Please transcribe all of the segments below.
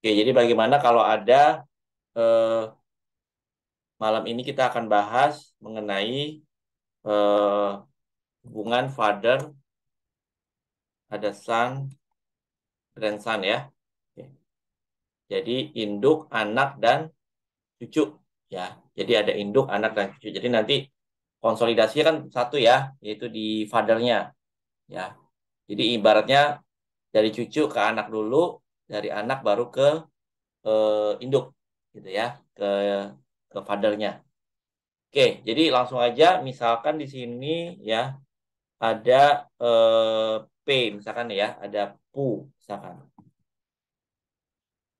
Oke, jadi bagaimana kalau ada malam ini kita akan bahas mengenai eh, hubungan father, ada son, grandson ya. Oke. Jadi induk, anak, dan cucu ya. Jadi ada induk, anak, dan cucu. Jadi nanti konsolidasinya kan satu ya, yaitu di fathernya ya. Jadi ibaratnya dari cucu ke anak dulu, dari anak baru ke induk gitu ya, ke fathernya. Oke, jadi langsung aja misalkan di sini ya ada P misalkan ya, ada pu misalkan.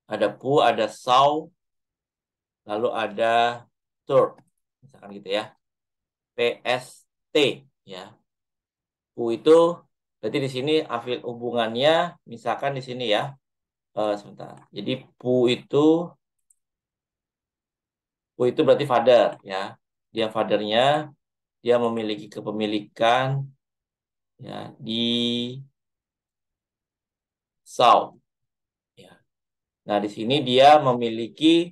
Ada pu, ada saw, lalu ada tur misalkan gitu ya. PST ya. Pu itu berarti di sini afil hubungannya misalkan di sini ya. Sebentar. Jadi pu itu berarti father ya. Dia fathernya, dia memiliki kepemilikan ya di saw ya. Nah, di sini dia memiliki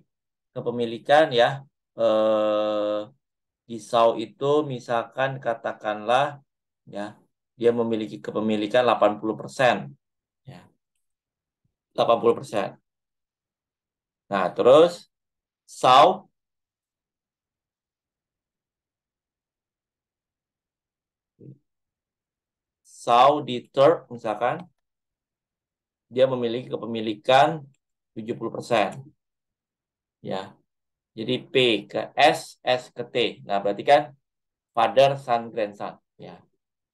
kepemilikan ya di saw itu misalkan katakanlah ya dia memiliki kepemilikan 80% ya. 80%. Nah, terus saw di third misalkan dia memiliki kepemilikan 70% ya. Jadi P ke S, S ke T. Nah, berarti kan father, son, grandson ya.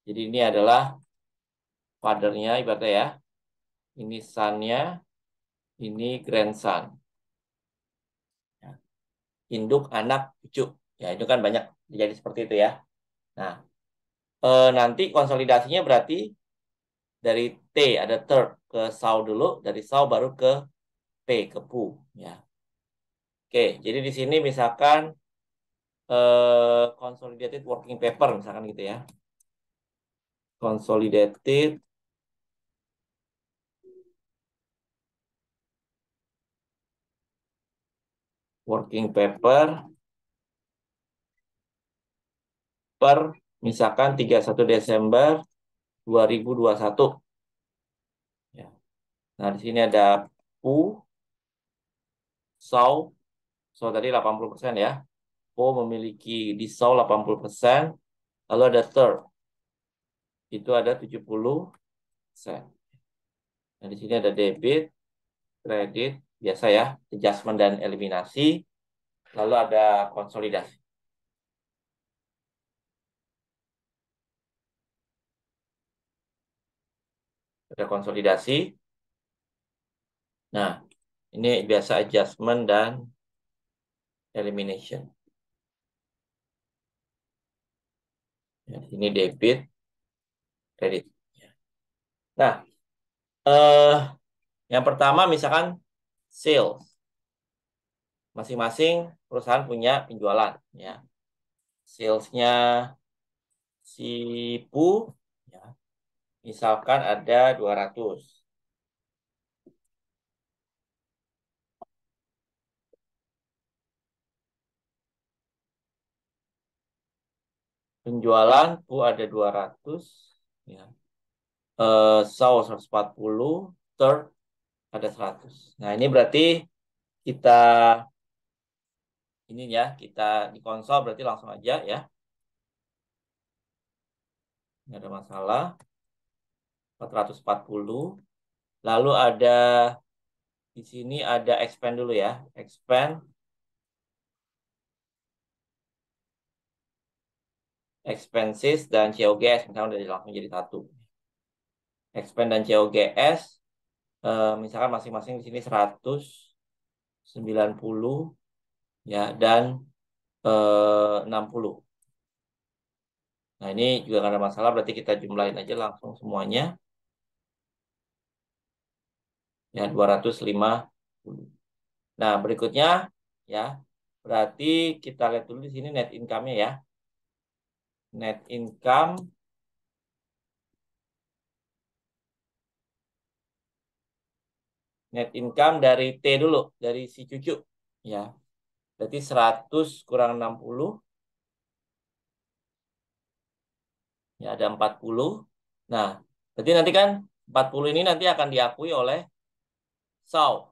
Jadi ini adalah fathernya ibaratnya ya. Ini son-nya, ini grandson. Ya. Induk, anak, cucu. Ya, itu kan banyak jadi seperti itu ya. Nah, nanti konsolidasinya berarti dari T ada third ke saw dulu, dari saw baru ke P ke pu ya. Oke, jadi di sini misalkan consolidated working paper misalkan gitu ya. Consolidated working paper per misalkan 31 Desember 2021 ya. Nah, di sini ada pu, saw, saw tadi 80% ya. Pu memiliki di saw 80%, lalu ada third itu ada 70%. Nah, di sini ada debit, kredit, biasa ya, adjustment dan eliminasi, lalu ada konsolidasi. Ada konsolidasi. Nah, ini biasa adjustment dan elimination. Ya, ini debit, kredit. Nah, eh, yang pertama misalkan sales. Masing-masing perusahaan punya penjualan. Ya. Salesnya si Pu, ya, misalkan ada 200. Penjualan Pu ada 200. Ya. Saw 140, third ada 100. Nah, ini berarti kita ini ya, kita di konsol berarti langsung aja ya. Nggak ada masalah. 440. Lalu ada di sini ada expand dulu ya. Expand, expenses dan COGS misalnya udah langsung jadi satu. Expand dan COGS misalkan masing-masing di sini 190 ya dan 60. Nah, ini juga nggak ada masalah berarti kita jumlahin aja langsung semuanya. Ya 250. Nah, berikutnya ya berarti kita lihat dulu di sini net income-nya ya. Net income Net income dari T dulu, dari si cucu. Ya, berarti 100 kurang 60. Ya, ada 40. Nah, berarti nanti kan 40 ini nanti akan diakui oleh Sau.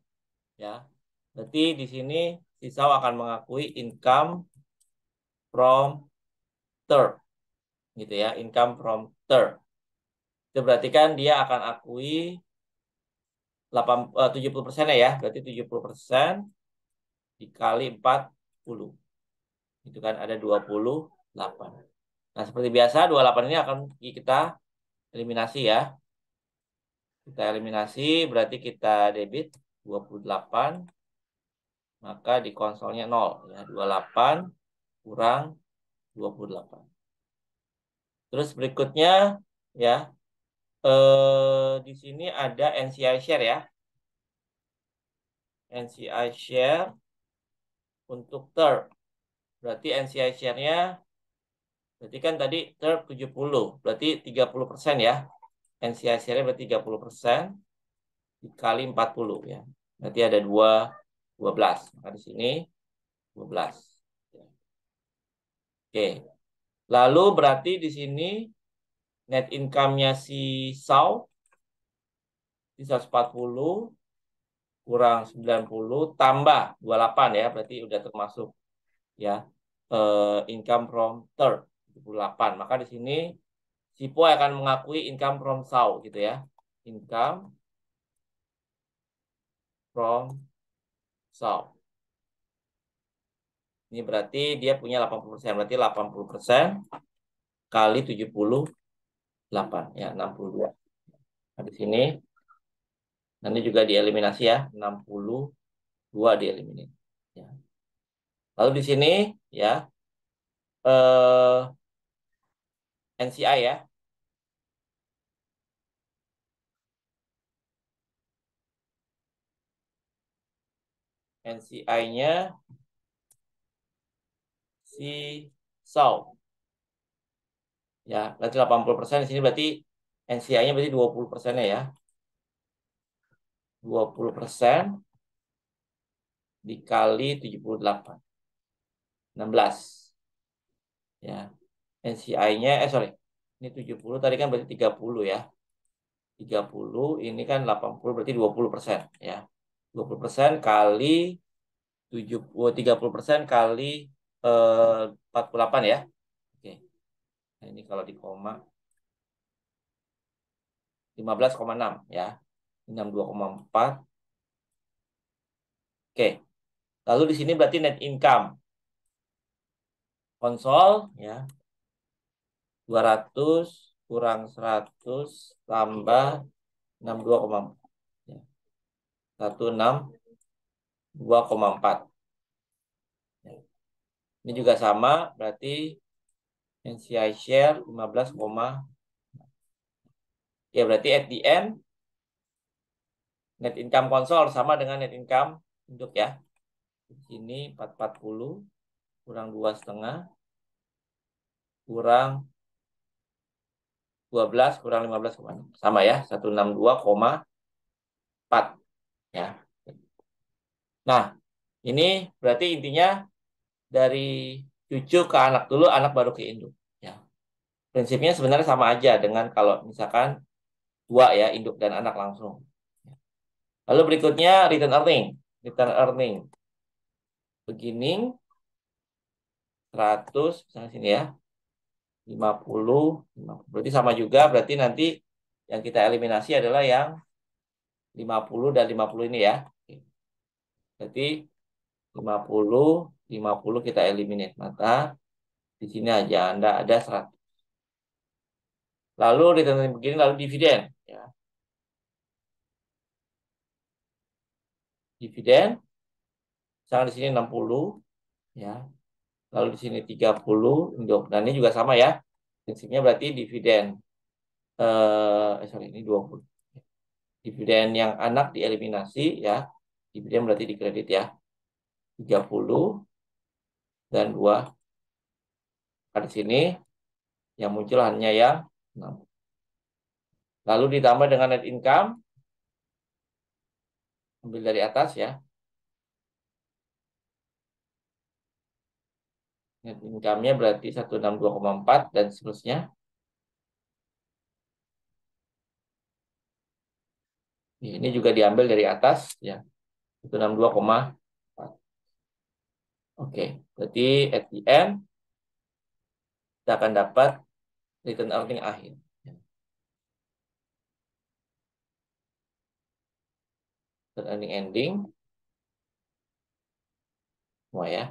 Ya, berarti di sini si Sau akan mengakui income from third. Gitu ya, income from third. Itu berarti kan dia akan akui 70% ya. Berarti 70% dikali 40. Itu kan ada 28. Nah, seperti biasa 28 ini akan kita eliminasi ya. Kita eliminasi berarti kita debit 28, maka di konsolnya 0 ya. 28 kurang 28. Terus berikutnya ya, di sini ada NCI share ya. NCI share untuk third. Berarti NCI share-nya berarti kan tadi third 70, berarti 30% ya. NCI share-nya berarti 30% dikali 40 ya. Berarti ada 12. Maka di sini 12. Oke. Lalu berarti di sini net income-nya si Sau di 140 kurang 90 tambah 28 ya. Berarti udah termasuk ya income from third 78. Maka di sini si Poi akan mengakui income from Sau gitu ya. Income from Sau. Ini berarti dia punya 80%. Berarti 80% kali 78 ya 62. Nah, di sini nanti juga dieliminasi ya 62 dieliminasi. Ya. Lalu di sini ya NCI ya. NCI-nya si Sau. Ya, berarti 80% di sini berarti NCI-nya berarti 20%-nya ya. 20% dikali 78. 16. Ya. NCI-nya sorry. Ini 70 tadi kan berarti 30 ya. 30 ini kan 80 berarti 20% ya. 20% kali 70 30% kali 48 ya. Oke. Nah, ini kalau di koma 15,6 ya. 62,4. Oke. Lalu di sini berarti net income konsol ya 200 kurang 100 tambah 62,4 ya. 162,4 ya. Ini juga sama berarti NCI share 15, ya berarti at the end net income konsol sama dengan net income induk ya. Di sini 440 kurang 2,5 kurang 12 kurang 15 sama ya 162,4 ya. Nah, ini berarti intinya dari cucu ke anak dulu, anak baru ke induk ya. Prinsipnya sebenarnya sama aja dengan kalau misalkan dua ya, induk dan anak langsung. Lalu berikutnya return earning. Return earning beginning 100 misalnya sini ya. 50, 50. Berarti sama juga, berarti nanti yang kita eliminasi adalah yang 50 dan 50 ini ya. Berarti 50, 50 kita eliminate. Maka di sini aja Anda ada 100. Lalu return begini, lalu dividen. Ya. Dividen, misalnya di sini 60, ya. Lalu di sini 30, nah ini juga sama ya. Prinsipnya berarti dividen. Sorry, ini 20. Dividen yang anak dieliminasi ya. Dividen berarti dikredit ya. 30 dan 2. Nah, di sini yang muncul hanya yang 6. Lalu ditambah dengan net income Ambil dari atas ya. Net income-nya berarti 162,4 dan seterusnya. Ini juga diambil dari atas ya. 162,4. Oke, berarti at the end kita akan dapat return earning akhir. Return earning ending. Semua ya.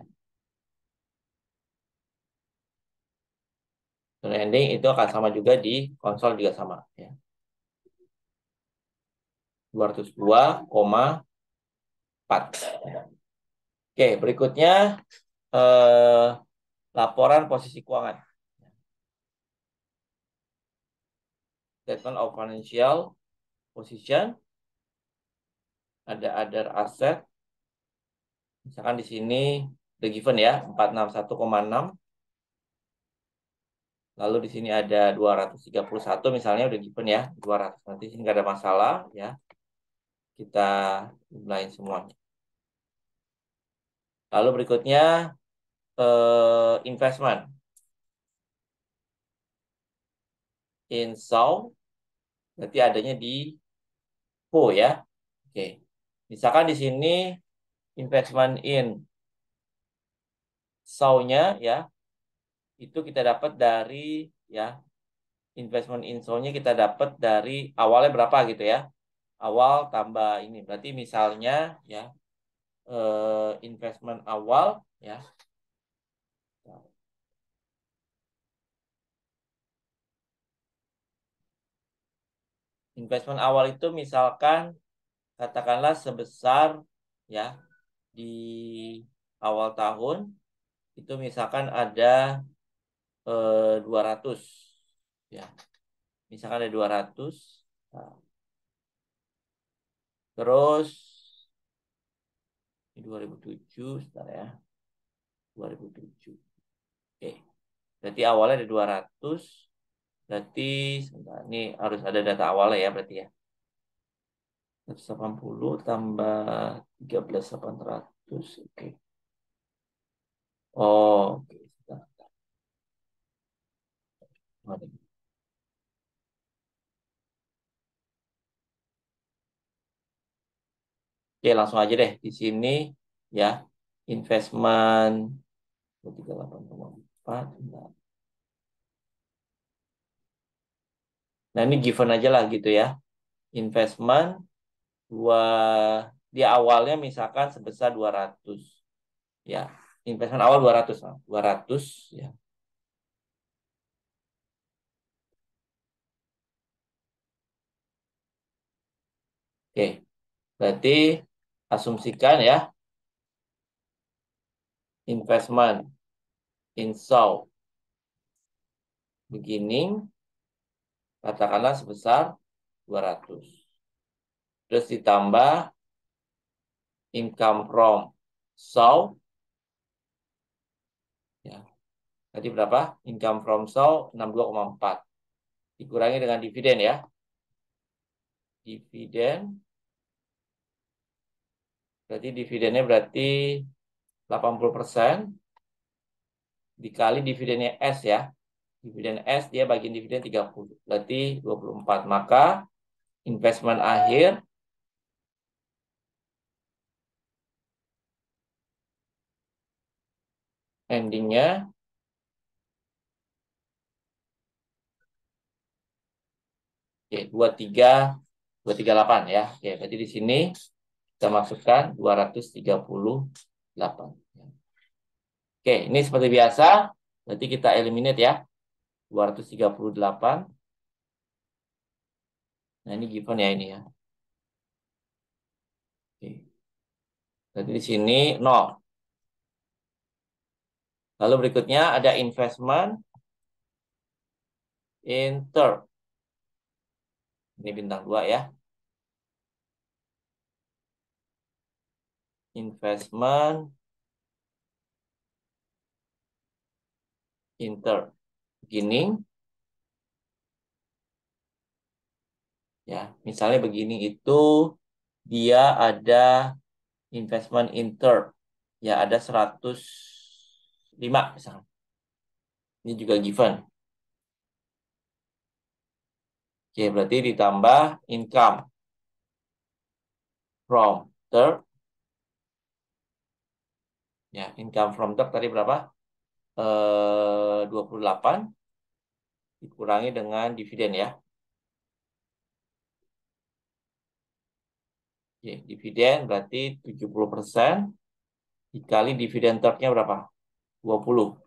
Return ending itu akan sama juga di konsol juga sama ya. 202,4. Oke, berikutnya laporan posisi keuangan. Statement of financial position. Ada other asset. Misalkan di sini the given ya, 461,6. Lalu di sini ada 231 misalnya udah given ya, 200. Nanti sini nggak ada masalah ya. Kita jumlahin semuanya. Lalu berikutnya investment. In Saw berarti adanya di Po ya. Oke. Misalkan di sini investment in Saw-nya ya, itu kita dapat dari ya, investment in Saw-nya kita dapat dari awalnya berapa gitu ya. Awal tambah ini. Berarti misalnya ya, investment awal ya. Investment awal itu misalkan katakanlah sebesar ya di awal tahun itu misalkan ada 200 ya. Misalkan ada 200. Nah, terus ini 2007 sebentar ya. 2007. Oke. Berarti awalnya ada 200. Berarti sebentar, ini harus ada data awalnya ya berarti ya. 180 tambah 13.800. Oke. Oh, oke. Sebentar. Oke, langsung aja deh di sini ya. Investment 38,4. Nah, ini given aja lah gitu ya. Investment dua di awalnya misalkan sebesar 200 ya. Investment awal 200, 200 ya. Oke. Berarti asumsikan ya investment in Saw beginning katakanlah sebesar 200. Terus ditambah income from Saw ya. Tadi berapa? Income from Saw 62,4. Dikurangi dengan dividen ya. Dividen berarti dividennya berarti 80% dikali dividennya S ya. Dividen S dia bagian dividen 30. Berarti 24. Maka investment akhir endingnya oke, 23,238 ya. Oke, berarti di sini kita masukkan 238. Oke, ini seperti biasa. Berarti kita eliminate ya. 238. Nah, ini given ya ini ya. Oke. Berarti di sini 0. Lalu berikutnya ada investment in third. Ini bintang 2 ya. Investment in third. Beginning. Ya, misalnya begini itu dia ada investment in third. Ya, ada 105 misalnya. Ini juga given. Oke, berarti ditambah income from third. Ya, income from third tadi berapa? 28 dikurangi dengan dividen ya. Oke, dividen berarti 70% dikali dividen third-nya berapa? 20.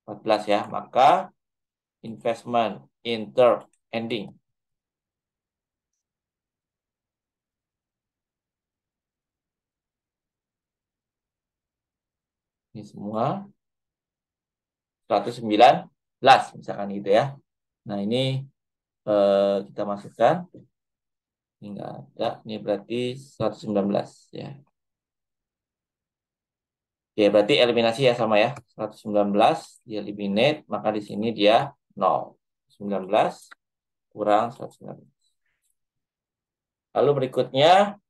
14 ya. Maka investment in third ending. Ini semua 119 misalkan gitu ya. Nah, ini kita masukkan. Ini enggak ada. Ini berarti 119 ya. Oke, berarti eliminasi ya sama ya. 119 dia eliminate, maka di sini dia 0. 19 kurang 119. Lalu berikutnya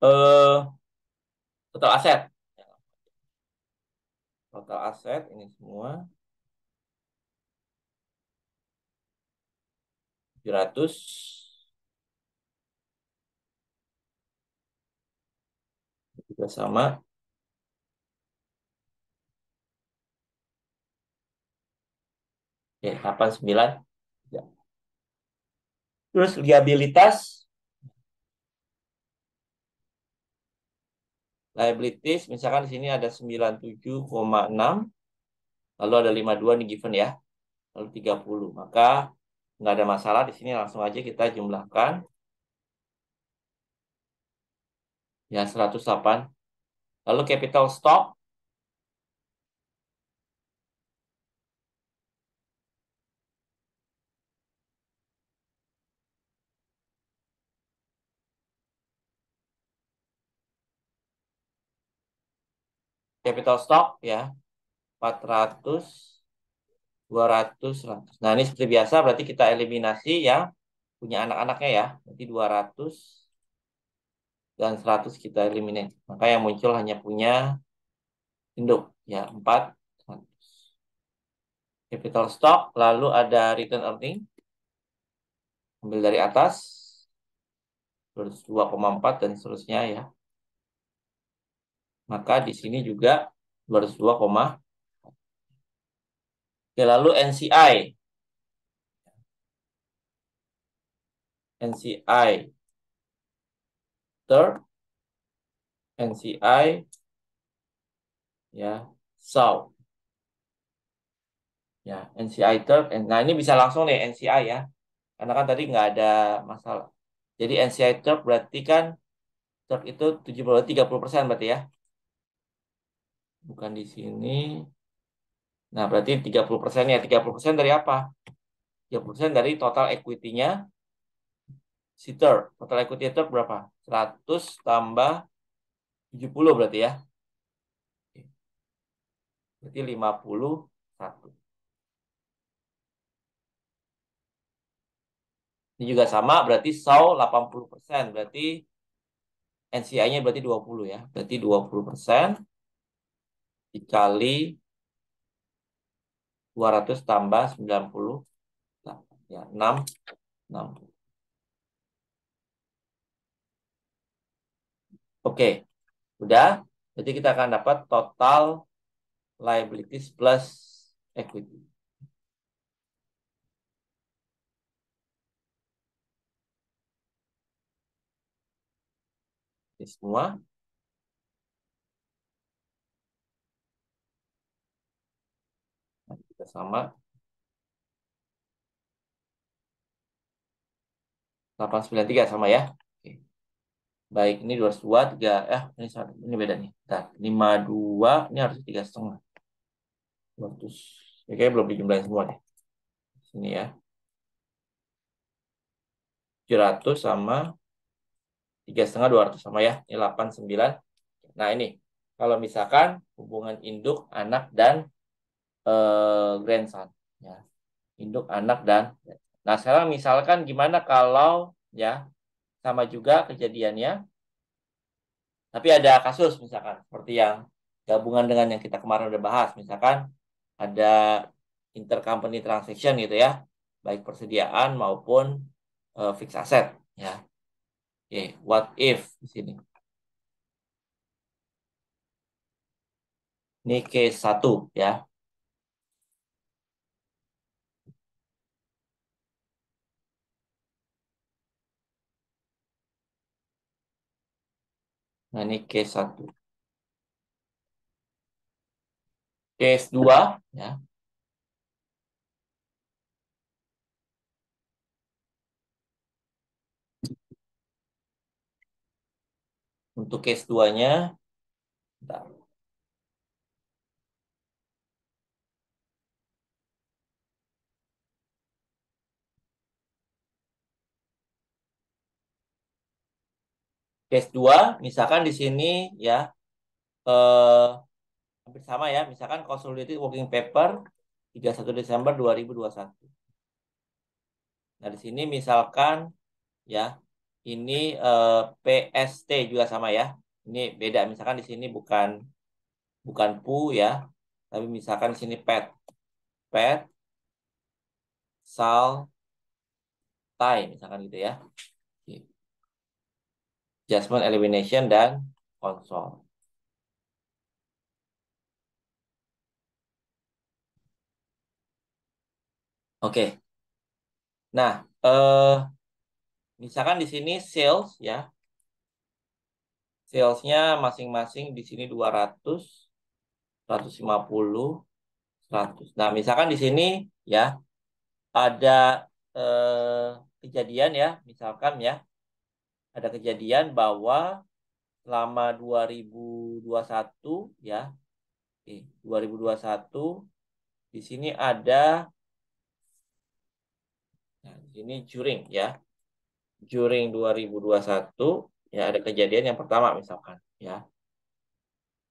eh total aset. Total aset ini semua 700 juga sama. Oke, 89. Ya. Terus liabilitas, liabilities misalkan di sini ada 97,6, lalu ada 52 nih given ya. Lalu 30. Maka nggak ada masalah di sini, langsung aja kita jumlahkan. Ya, 108. Lalu capital stock, capital stock ya 400, 200, 100. Nah, ini seperti biasa berarti kita eliminasi yang punya anak-anaknya ya. Berarti 200 dan 100 kita eliminate. Maka yang muncul hanya punya induk ya 4. Capital stock, lalu ada return earning. Ambil dari atas 202,4 dan seterusnya ya. Maka di sini juga 202, oke, lalu NCI. NCI third, NCI ya South. Ya, NCI third. Nah, ini bisa langsung nih NCI ya. Karena kan tadi nggak ada masalah. Jadi NCI third berarti kan third itu 30% berarti ya. Bukan di sini. Nah, berarti 30% ya. 30% dari apa? 30% dari total equity-nya si third. Total equity third berapa? 100 tambah 70 berarti ya. Berarti 51. Ini juga sama, berarti SAU 80%. Berarti NCI-nya berarti 20 ya. Berarti 20% dikali 200 tambah 90. Ya, 6. 6. Oke, udah. Jadi kita akan dapat total liabilities plus equity. Ini semua. Nah, kita sama. 893 sama ya. Oke. Baik, ini 202, 3. Ini beda nih. Nah, 52, ini harus 3,5. 200. Ya, kayaknya belum dijumlahin semua deh. Sini ya. 700 sama 3,5, 200 sama ya. Ini 89. Nah, ini. Kalau misalkan hubungan induk, anak, dan grandson. Ya. Induk, anak, dan. Nah, sekarang misalkan gimana kalau ya. Sama juga kejadiannya. Tapi ada kasus misalkan seperti yang gabungan dengan yang kita kemarin udah bahas, misalkan ada intercompany transaction gitu ya, baik persediaan maupun fixed asset ya. Oke, what if di sini. Ini case 1 ya. Nah, ini case 1. Case 2 ya. Untuk case 2-nya, case 2 misalkan di sini ya eh hampir sama ya, misalkan consolidated working paper 31 Desember 2021. Nah, di sini misalkan ya, ini PST juga sama ya. Ini beda, misalkan di sini bukan bukan PU ya, tapi misalkan di sini PET, PET, SAL, TAI misalkan gitu ya. Adjustment, elimination, dan konsol. Oke. Nah, misalkan di sini sales ya. Salesnya masing-masing di sini 200, 150, 100. Nah, misalkan di sini ya ada kejadian ya, misalkan ya, ada kejadian bahwa selama 2021 ya, 2021 di sini ada, nah, di sini during 2021 ya ada kejadian yang pertama misalkan ya.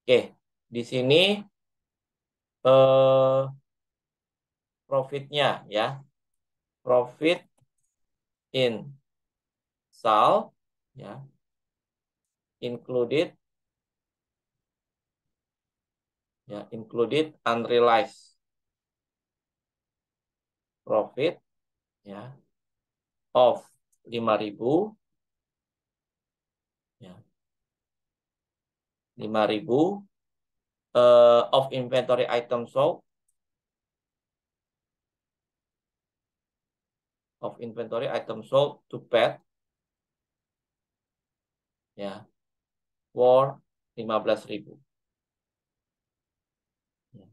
Oke, di sini eh, profitnya ya, profit in SAL ya, included ya, included unrealized profit ya of 5.000 ya, 5.000 of inventory item sold, to pet ya, for 15.000 ya.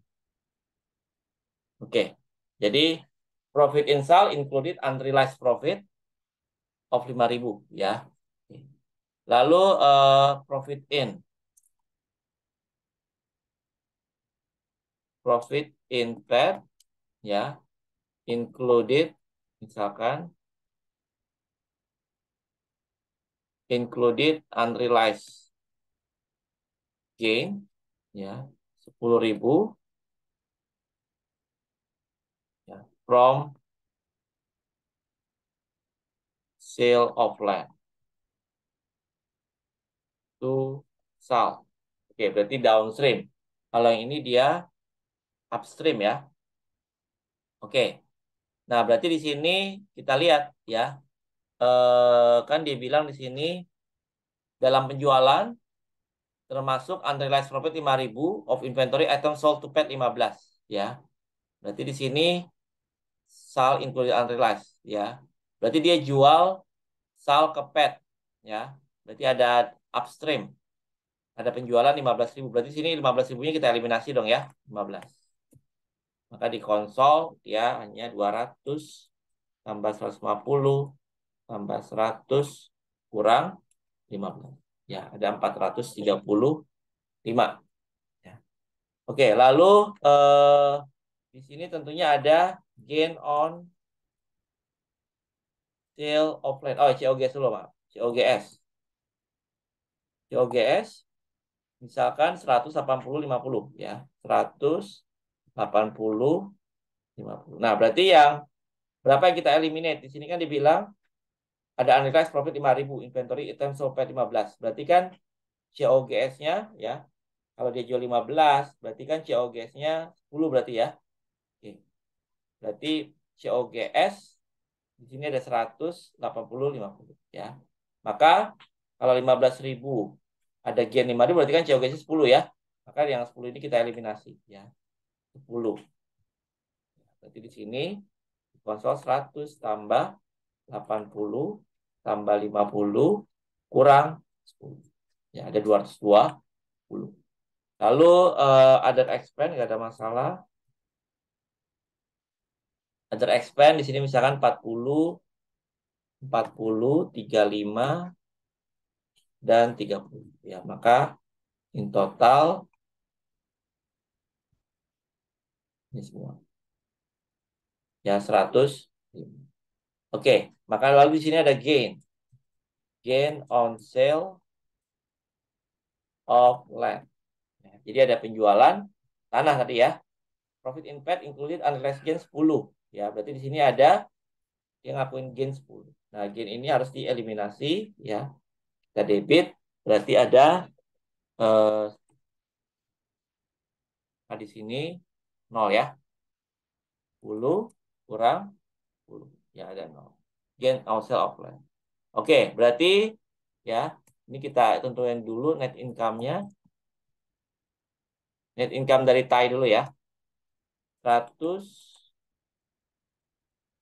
Oke. Jadi profit in SAL included unrealized profit of 5.000 ya. Lalu profit in pet ya, included misalkan included unrealized gain ya, 10.000 ya, from sale of land to SAL. Oke, berarti downstream. Kalau yang ini dia upstream ya. Oke. Nah, berarti di sini kita lihat ya. Kan dia bilang di sini dalam penjualan termasuk unrealized profit 5.000 of inventory item sold to pet 15 ya. Berarti di sini SAL included unrealized ya. Berarti dia jual SAL ke pet ya. Berarti ada upstream. Ada penjualan 15.000. Berarti sini 15.000-nya kita eliminasi dong ya. 15. Maka di konsol dia hanya 200 tambah 150 tambah 100 kurang 15. Ya, ada 435. Ya. Oke, lalu di sini tentunya ada gain on sale of land. Oh, COGS dulu, Pak. COGS. COGS misalkan 180 50 ya. 180 50. Nah, berarti yang berapa yang kita eliminate? Di sini kan dibilang ada unrealized profit 5.000, inventory item sold 15. Berarti kan COGS-nya ya, kalau dia jual 15, berarti kan COGS-nya 10 berarti ya. Oke. Berarti COGS di sini ada 180, 50 ya. Maka kalau 15.000 ada gain 5.000 berarti kan COGS-nya 10 ya. Maka yang 10 ini kita eliminasi ya. 10. Berarti di sini konsol 100 tambah 80 tambah 50 kurang 10. Ya, ada 220. Lalu other expense nggak ada masalah. Other expense di sini misalkan 40, 40, 35 dan 30. Ya, maka in total ini semua. Ya, 100. Oke, maka lalu di sini ada gain. Gain on sale of land. Ya, jadi ada penjualan tanah tadi ya. Profit in fact included unrealized gain 10. Ya, berarti di sini ada yang ngakuin gain 10. Nah, gain ini harus dieliminasi ya. Kita debit berarti ada nah di sini 0 ya. 10 kurang 10. Ya, ada 0. Gain on sale of land. Oke, berarti ya, ini kita tentuin dulu net income-nya. Net income dari Thai dulu ya. 100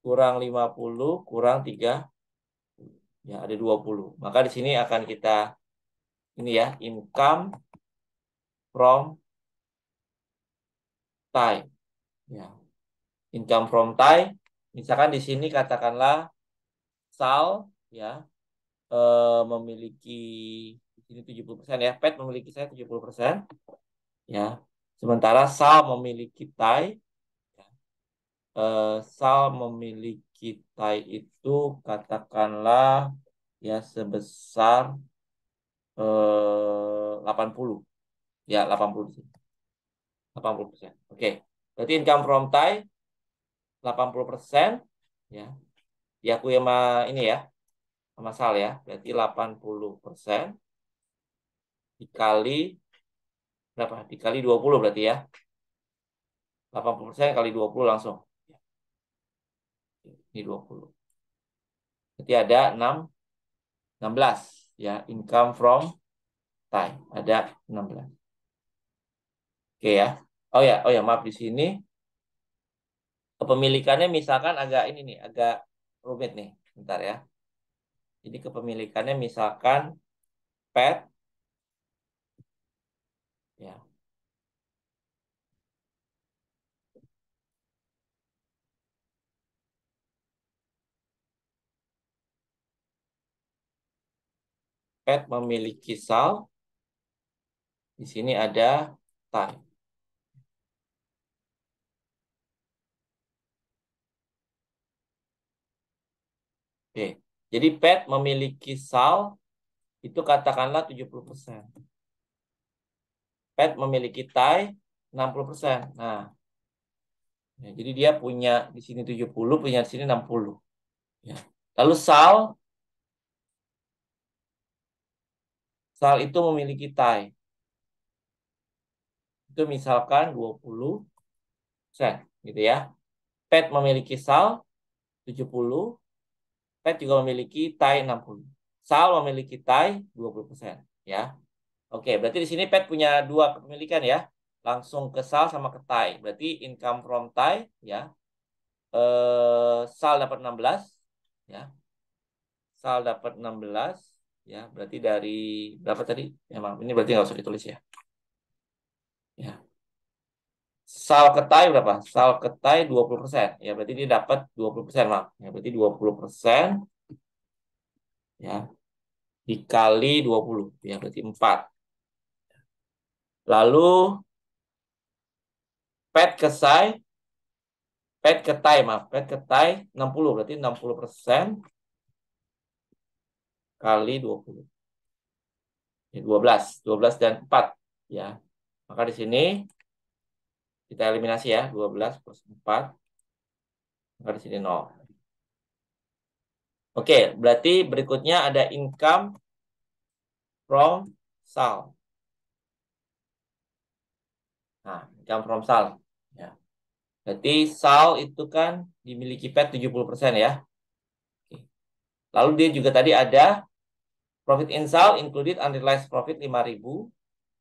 kurang 50 kurang 3. Ya, ada 20. Maka di sini akan kita ini ya, income from Thai. Ya, income from Thai. Misalkan di sini katakanlah Sal ya memiliki di sini 70% ya. Pet memiliki saya 70% ya. Sementara Sal memiliki Thai ya. Sal memiliki Thai itu katakanlah ya sebesar 80 ya 80 sih. 80%. Oke. Berarti income from Thai 80% ya. Diakui sama ini ya, sama Sal ya. Berarti 80% dikali berapa? Dikali 20 berarti ya. 80% kali 20 langsung. Ini 20. Berarti ada 16 ya, income from Thai. Ada 16. Oke ya. Oh ya, maaf di sini kepemilikannya misalkan agak ini nih, agak rumit nih. Bentar ya. Jadi kepemilikannya misalkan pet ya. Pet memiliki Sal. Di sini ada Thai. Oke. Jadi pet memiliki Sal itu katakanlah 70%. Pet memiliki Thai 60%. Nah, ya, jadi dia punya di sini 70, punya di sini 60. Ya. Lalu Sal itu memiliki Thai. Itu misalkan 20%, gitu ya. Pet memiliki Sal 70, Pet juga memiliki Thai 60. Sal memiliki Thai 20%, ya. Oke, berarti di sini Pet punya dua kepemilikan ya. Langsung ke Sal sama ke Thai. Berarti income from Thai ya. Sal dapat 16 ya. Sal dapat 16 ya. Berarti dari berapa tadi? Emang ini berarti nggak usah ditulis ya. Ya. Sal ke Thai berapa? Sal ke Thai 20%. Ya, berarti dia dapat 20%, Mak. Ya, berarti 20% ya dikali 20 ya berarti 4. Lalu Pet ke Sai, Pet ke Thai, maaf. Pet ke Thai 60 berarti 60% kali 20. Ya, 12 dan 4 ya. Maka di sini kita eliminasi ya, 12 plus 4. Maka di sini 0. Oke, berarti berikutnya ada income from sale. Nah, income from sale. Ya. Berarti sale itu kan dimiliki PET 70% ya. Oke. Lalu dia juga tadi ada profit in sale included unrealized profit 5.000.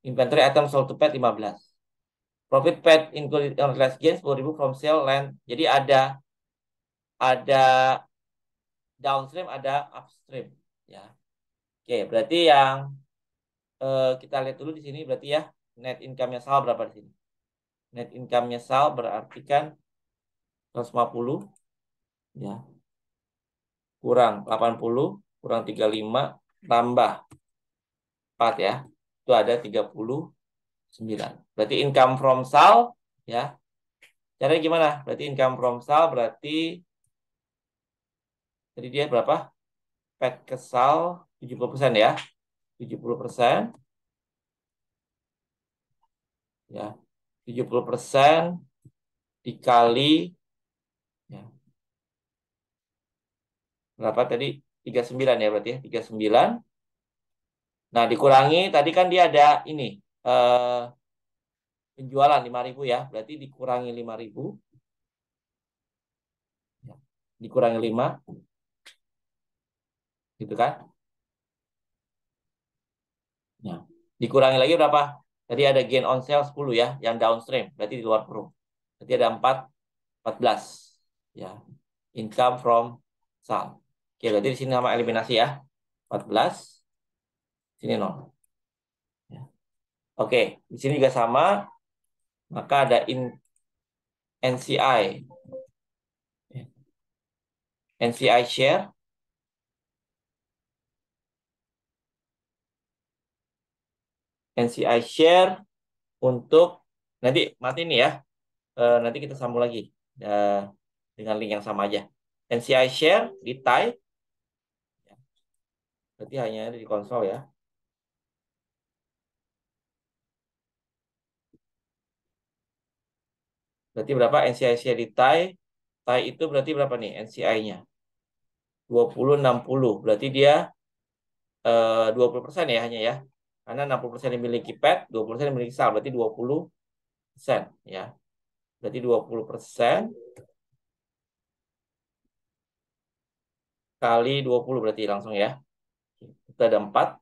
Inventory item sold to PET 15. Profit PET included unrealized gain 10.000 from sale land. Jadi ada downstream, ada upstream. Ya. Oke, berarti yang kita lihat dulu di sini berarti ya net income-nya sal berapa di sini? Net income-nya sal berarti kan 150 ya. Kurang 80, kurang 35 tambah 4 ya. Itu ada 39. Berarti income from sal ya. Caranya gimana? Berarti income from sal berarti jadi dia berapa? Pet ke sal 70% ya. 70% ya. 70% dikali ya, berapa tadi? 39 ya berarti ya. 39. Nah, dikurangi tadi kan dia ada ini eh, penjualan 5.000 ya. Berarti dikurangi 5.000 ya. Dikurangi 5 gitu kan? Nah, dikurangi lagi berapa? Tadi ada gain on sale 10 ya, yang downstream. Berarti di luar pro. Berarti ada 14 ya. Income from sale. Oke, berarti di sini sama eliminasi ya. 14 sini 0. Ya. Oke, di sini juga sama. Maka ada NCI. NCI share. NCI share untuk nanti mati nih ya. Nanti kita sambung lagi dengan link yang sama aja. NCI share di type, berarti hanya ada di konsol ya. Berarti berapa NCI share di type? Type itu berarti berapa nih NCI-nya? 2060. Berarti dia 20% ya hanya ya. Karena 60% dimiliki PET, 20% dimiliki SAL. Berarti 20% ya. Berarti 20% kali 20 berarti langsung ya. Kita ada 4.